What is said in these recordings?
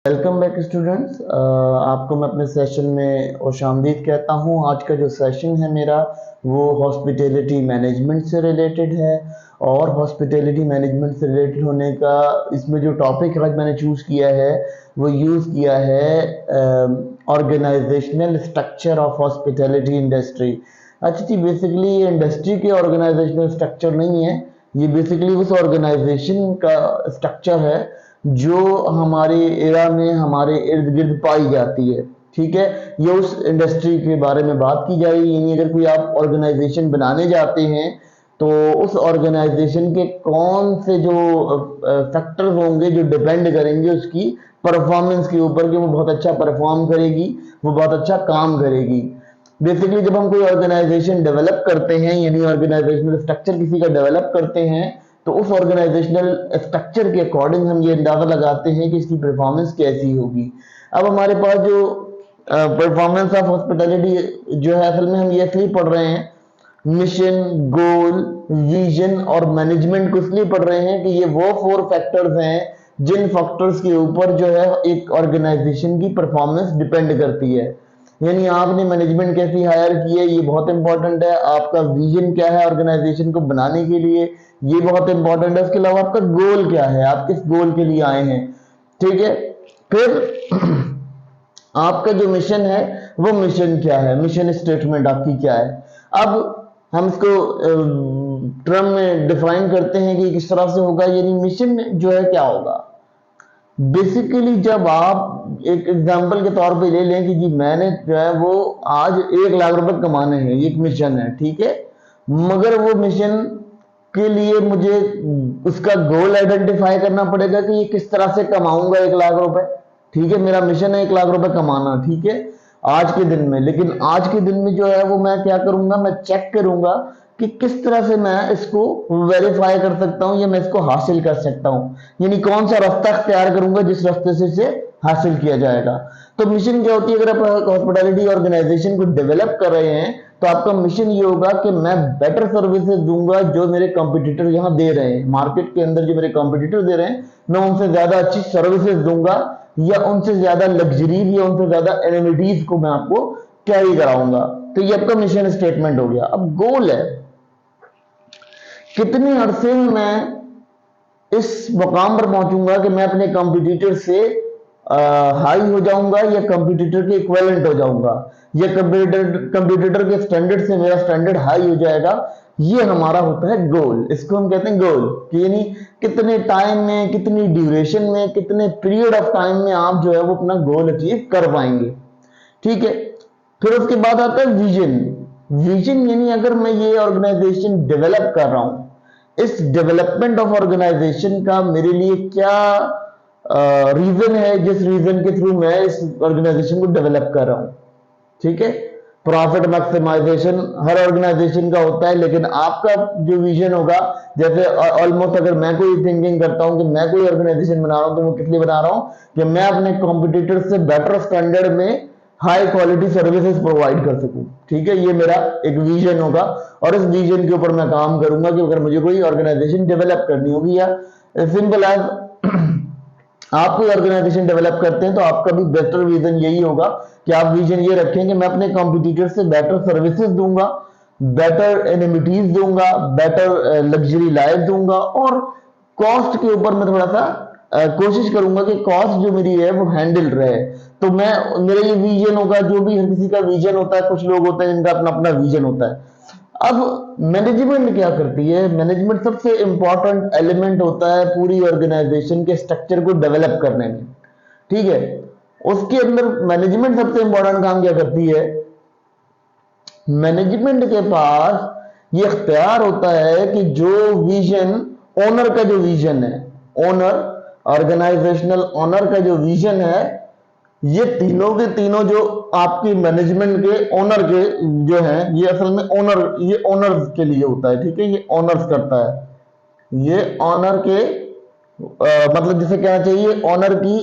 Welcome back students. आपको मैं अपने सेशन में खुशामदीद कहता हूँ। आज का जो सेशन है मेरा वो हॉस्पिटैलिटी मैनेजमेंट से रिलेटेड है और हॉस्पिटैलिटी मैनेजमेंट से रिलेटेड होने का इसमें जो टॉपिक आज मैंने चूज़ किया है वो यूज़ किया है organisational structure of hospitality industry. अच्छा जी, बेसिकली ये इंडस्ट्री के ऑर्गेनाइजेशनल स्ट्रक्चर नहीं है, ये बेसिकली उस ऑर्गेनाइजेशन का स्ट्रक्चर है जो हमारे एरा में हमारे इर्द गिर्द पाई जाती है। ठीक है, ये उस इंडस्ट्री के बारे में बात की जाएगी। यानी अगर कोई आप ऑर्गेनाइजेशन बनाने जाते हैं तो उस ऑर्गेनाइजेशन के कौन से जो फैक्टर्स होंगे जो डिपेंड करेंगे उसकी परफॉर्मेंस के ऊपर कि वो बहुत अच्छा परफॉर्म करेगी, वो बहुत अच्छा काम करेगी। बेसिकली जब हम कोई ऑर्गेनाइजेशन डेवलप करते हैं यानी ऑर्गेनाइजेशनल स्ट्रक्चर किसी का डेवलप करते हैं तो उस ऑर्गेनाइजेशनल स्ट्रक्चर के अकॉर्डिंग हम ये अंदाजा लगाते हैं कि इसकी परफॉर्मेंस कैसी होगी। अब हमारे पास जो परफॉर्मेंस ऑफ हॉस्पिटैलिटी जो है, असल में हम ये इसलिए पढ़ रहे हैं, मिशन, गोल, विजन और मैनेजमेंट को इसलिए पढ़ रहे हैं कि ये वो 4 फैक्टर्स हैं जिन फैक्टर्स के ऊपर जो है एक ऑर्गेनाइजेशन की परफॉर्मेंस डिपेंड करती है। यानी आपने मैनेजमेंट कैसी हायर की है ये बहुत इंपॉर्टेंट है, आपका विजन क्या है ऑर्गेनाइजेशन को बनाने के लिए ये बहुत इंपॉर्टेंट है, उसके अलावा आपका गोल क्या है, आप किस गोल के लिए आए हैं। ठीक है, फिर आपका जो मिशन है वो मिशन क्या है, मिशन स्टेटमेंट आपकी क्या है। अब हम इसको टर्म में डिफाइन करते हैं कि किस तरह से होगा। यानी मिशन जो है क्या होगा, बेसिकली जब आप एक एग्जांपल के तौर पे ले लें कि जी मैंने जो है वो आज 1 लाख रुपए कमाने हैं, ये एक मिशन है। ठीक है, मगर वो मिशन के लिए मुझे उसका गोल आइडेंटिफाई करना पड़ेगा कि ये किस तरह से कमाऊंगा 1 लाख रुपए। ठीक है, मेरा मिशन है 1 लाख रुपए कमाना, ठीक है, आज के दिन में। लेकिन आज के दिन में जो है वो मैं क्या करूंगा, मैं चेक करूंगा कि किस तरह से मैं इसको वेरीफाई कर सकता हूं या मैं इसको हासिल कर सकता हूं। यानी कौन सा रास्ता तैयार करूंगा जिस रास्ते से इसे हासिल किया जाएगा। तो मिशन क्या होती है, अगर आप हॉस्पिटैलिटी ऑर्गेनाइजेशन को डेवलप कर रहे हैं तो आपका मिशन ये होगा कि मैं बेटर सर्विसेज दूंगा जो मेरे कंपटीटर यहां दे रहे हैं, मार्केट के अंदर जो मेरे कंपटीटर दे रहे हैं मैं उनसे ज्यादा अच्छी सर्विसेज दूंगा या उनसे ज्यादा लग्जरीज या उनसे ज्यादा एमिनिटीज को मैं आपको कैरी कराऊंगा। तो ये आपका मिशन स्टेटमेंट हो गया। अब गोल है, कितने अरसे में मैं इस मुकाम पर पहुंचूंगा कि मैं अपने कंपटीटर से हाई हो जाऊंगा या कंपटीटर के इक्विवेलेंट हो जाऊंगा या कंपटीटर के स्टैंडर्ड से मेरा स्टैंडर्ड हाई हो जाएगा। ये हमारा होता है गोल, इसको हम कहते हैं गोल। कि यानी कितने टाइम में, कितनी ड्यूरेशन में, कितने पीरियड ऑफ टाइम में आप जो है वो अपना गोल अचीव कर पाएंगे। ठीक है, फिर उसके बाद आता है विजन। विजन यानी अगर मैं ये ऑर्गेनाइजेशन डेवलप कर रहा हूं, इस डेवलपमेंट ऑफ ऑर्गेनाइजेशन का मेरे लिए क्या रीजन है जिस रीजन के थ्रू मैं इस ऑर्गेनाइजेशन को डेवलप कर रहा हूं। ठीक है, प्रॉफिट मैक्सिमाइजेशन हर ऑर्गेनाइजेशन का होता है, लेकिन आपका जो विजन होगा, जैसे ऑलमोस्ट अगर मैं कोई थिंकिंग करता हूं कि मैं कोई ऑर्गेनाइजेशन बना रहा हूं तो वो किस लिए बना रहा हूं कि मैं अपने कॉम्पिटिटर से बेटर स्टैंडर्ड में हाई क्वालिटी सर्विसेज प्रोवाइड कर सकूं। ठीक है, ये मेरा एक विजन होगा और इस विजन के ऊपर मैं काम करूंगा कि अगर मुझे कोई ऑर्गेनाइजेशन डेवलप करनी होगी या सिंपल एज आप कोई ऑर्गेनाइजेशन डेवलप करते हैं तो आपका भी बेटर विजन यही होगा कि आप विजन ये रखें कि मैं अपने कॉम्पिटिटर से बेटर सर्विसेज दूंगा, बेटर एमिनिटीज दूंगा, बेटर लग्जरी लाइफ दूंगा और कॉस्ट के ऊपर मैं थोड़ा सा कोशिश करूंगा कि कॉस्ट जो मेरी है वो हैंडल रहे। तो मैं मेरा ये विजन होगा। जो भी हर किसी का विजन होता है, कुछ लोग होते हैं जिनका अपना अपना विजन होता है। अब मैनेजमेंट क्या करती है, मैनेजमेंट सबसे इंपॉर्टेंट एलिमेंट होता है पूरी ऑर्गेनाइजेशन के स्ट्रक्चर को डेवलप करने में। ठीक है, उसके अंदर मैनेजमेंट सबसे इंपॉर्टेंट काम क्या करती है, मैनेजमेंट के पास ये इख्तियार होता है कि जो विजन ओनर का जो विजन है, ओनर ऑर्गेनाइजेशनल ओनर का जो विजन है, ये तीनों के तीनों जो आपकी मैनेजमेंट के ओनर के जो है, ये असल में ओनर, ये ओनर्स के लिए होता है। ठीक है, ये ओनर्स करता है, ये ओनर के मतलब जिसे कहना चाहिए ओनर की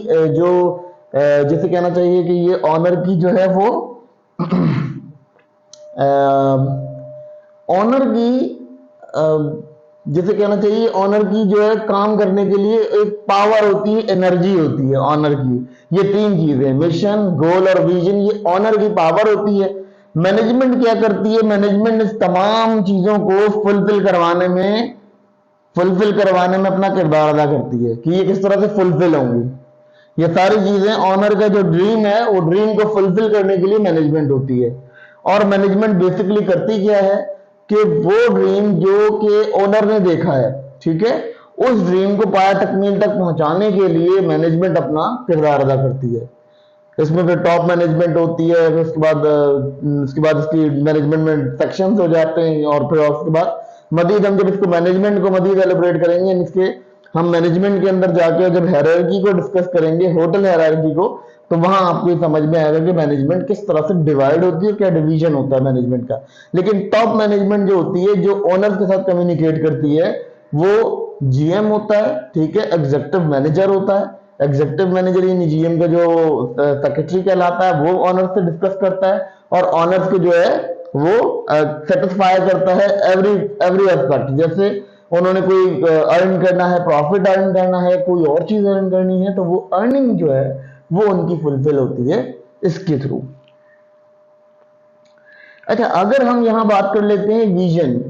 जिसे कहना चाहिए कि ये ओनर की जो है वो ओनर की जिसे कहना चाहिए ऑनर की जो है काम करने के लिए एक पावर होती है, एनर्जी होती है ऑनर की। ये तीन चीजें, मिशन, गोल और विजन, ये ऑनर की पावर होती है। मैनेजमेंट क्या करती है? मैनेजमेंट इस तमाम चीजों को फुलफिल करवाने में अपना किरदार अदा करती है कि ये किस तरह से फुलफिल होंगी। ये सारी चीजें, ऑनर का जो ड्रीम है वो ड्रीम को फुलफिल करने के लिए मैनेजमेंट होती है। और मैनेजमेंट बेसिकली करती क्या है कि वो ड्रीम जो कि ओनर ने देखा है, ठीक है, उस ड्रीम को पाया तकमील तक पहुंचाने के लिए मैनेजमेंट अपना किरदार अदा करती है। इसमें फिर टॉप मैनेजमेंट होती है, फिर उसके बाद इसकी मैनेजमेंट में सेक्शंस हो जाते हैं, और फिर उसके बाद मजीद हम जब इसको मैनेजमेंट को मजीद एलिब्रेट करेंगे, इसके हम मैनेजमेंट के अंदर जाके जब हायरार्की को डिस्कस करेंगे, होटल हायरार्की को, तो वहां आपको ये समझ में आएगा कि मैनेजमेंट किस तरह से डिवाइड होती है, क्या डिवीजन होता है मैनेजमेंट का। लेकिन टॉप मैनेजमेंट जो होती है, जो ओनर के साथ कम्युनिकेट करती है, वो जीएम होता है, ठीक है, एग्जीक्यूटिव मैनेजर होता है। एग्जीक्यूटिव मैनेजर यानी जीएम का जो सेक्रेटरी कहलाता है, वो ऑनर से डिस्कस करता है, और ऑनर्स को जो है वो सेटिस्फाई करता है एवरी एस्पेक्ट। जैसे उन्होंने कोई अर्न करना है, प्रॉफिट अर्न करना है, कोई और चीज अर्न करनी है, तो वो अर्निंग जो है वो उनकी फुलफिल होती है इसके थ्रू। अच्छा, अगर हम यहां बात कर लेते हैं विजन।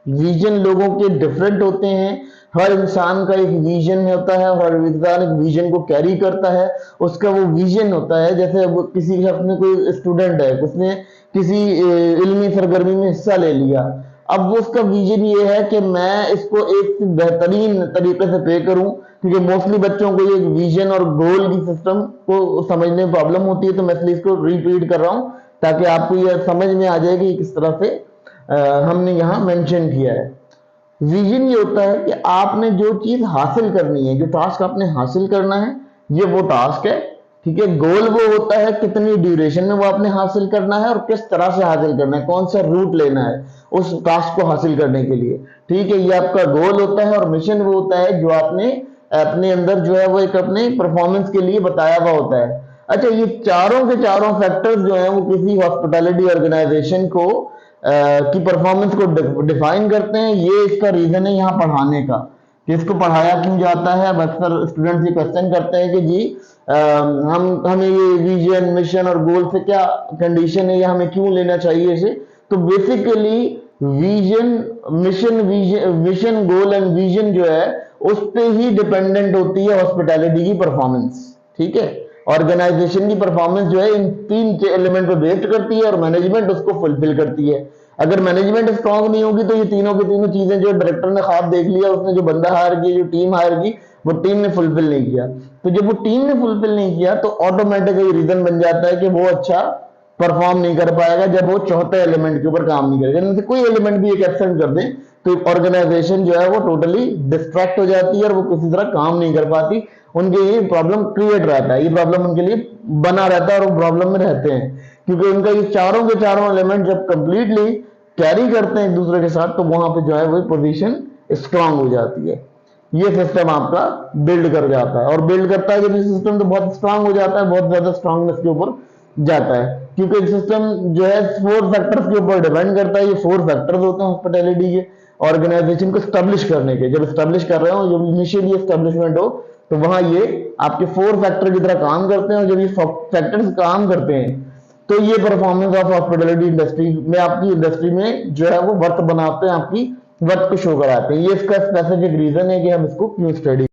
विजन लोगों के डिफरेंट होते हैं, हर इंसान का एक विजन होता है, हर इंसान एक विजन को कैरी करता है, उसका वो विजन होता है। जैसे वो किसी शख्स ने, कोई स्टूडेंट है, उसने किसी इल्मी सरगर्मी में हिस्सा ले लिया, अब वो उसका विजन ये है कि मैं इसको एक बेहतरीन तरीके से पे करूं, क्योंकि मोस्टली बच्चों को ये विजन और गोल की सिस्टम को समझने में प्रॉब्लम होती है, तो मैं इसलिए इसको रिपीट कर रहा हूं ताकि आपको ये समझ में आ जाए कि किस तरह से हमने यहां मेंशन किया है। विजन ये होता है कि आपने जो चीज हासिल करनी है, जो टास्क आपने हासिल करना है, ये वो टास्क है, ठीक है। गोल वो होता है कितनी ड्यूरेशन में वो आपने हासिल करना है और किस तरह से हासिल करना है, कौन सा रूट लेना है उस टास्क को हासिल करने के लिए, ठीक है, ये आपका गोल होता है। और मिशन वो होता है जो आपने अपने अंदर जो है वो एक अपने परफॉर्मेंस के लिए बताया हुआ होता है। अच्छा, ये चारों के चारों फैक्टर्स जो है वो किसी हॉस्पिटैलिटी ऑर्गेनाइजेशन को की परफॉर्मेंस को डिफाइन करते हैं। ये इसका रीजन है यहाँ पढ़ाने का, कि इसको पढ़ाया क्यों जाता है। अब अक्सर स्टूडेंट्स ये क्वेश्चन करते हैं कि जी हमें ये विजन, मिशन और गोल से क्या कंडीशन है, या हमें क्यों लेना चाहिए इसे। तो basically vision, mission, goal and vision जो है उस पे ही डिपेंडेंट होती है हॉस्पिटैलिटी की परफॉर्मेंस, ठीक है। ऑर्गेनाइजेशन की परफॉर्मेंस जो है इन तीन एलिमेंट पे बेस्ड करती है, और मैनेजमेंट उसको फुलफिल करती है। अगर मैनेजमेंट स्ट्रांग नहीं होगी तो ये तीनों की तीनों चीजें जो डायरेक्टर ने ख्वाब देख लिया, उसने जो बंदा हायर किया, जो टीम हायर की, वो टीम ने फुलफिल नहीं किया। तो जब वो टीम ने फुलफिल नहीं किया तो ऑटोमेटिकली रीजन बन जाता है कि वो अच्छा परफॉर्म नहीं कर पाएगा जब वो चौथे एलिमेंट के ऊपर काम नहीं करेगा। इनमें से कोई एलिमेंट भी एक एब्सेंट कर दें तो ऑर्गेनाइजेशन जो है वो टोटली डिस्ट्रैक्ट हो जाती है और वो किसी तरह काम नहीं कर पाती। उनके ये प्रॉब्लम क्रिएट रहता है, ये प्रॉब्लम उनके लिए बना रहता है और वो प्रॉब्लम में रहते हैं, क्योंकि उनका ये चारों के चारों एलिमेंट जब कंप्लीटली कैरी करते हैं एक दूसरे के साथ, तो वहां पे जो है वो पोजीशन स्ट्रांग हो जाती है। ये सिस्टम आपका बिल्ड कर जाता है, और बिल्ड करता है जब ये सिस्टम तो बहुत स्ट्रांग हो जाता है, बहुत ज्यादा स्ट्रांगनेस के ऊपर जाता है, क्योंकि सिस्टम जो है 4 फैक्टर्स के ऊपर डिपेंड करता है। ये 4 फैक्टर्स होते हैं हॉस्पिटैलिटी के, ऑर्गेनाइजेशन को स्टैब्लिश करने के। जब स्टैब्लिश कर रहे हो, जब इनिशियली एस्टेब्लिशमेंट हो, तो वहां ये आपके 4 फैक्टर की तरह काम करते हैं, और जब ये फैक्टर्स काम करते हैं तो ये परफॉर्मेंस ऑफ हॉस्पिटैलिटी इंडस्ट्री में, आपकी इंडस्ट्री में जो है वो वर्थ बनाते हैं, आपकी वर्थ को शो कराते हैं। ये इसका स्पेसिफिक रीजन है कि हम इसको क्यों स्टडी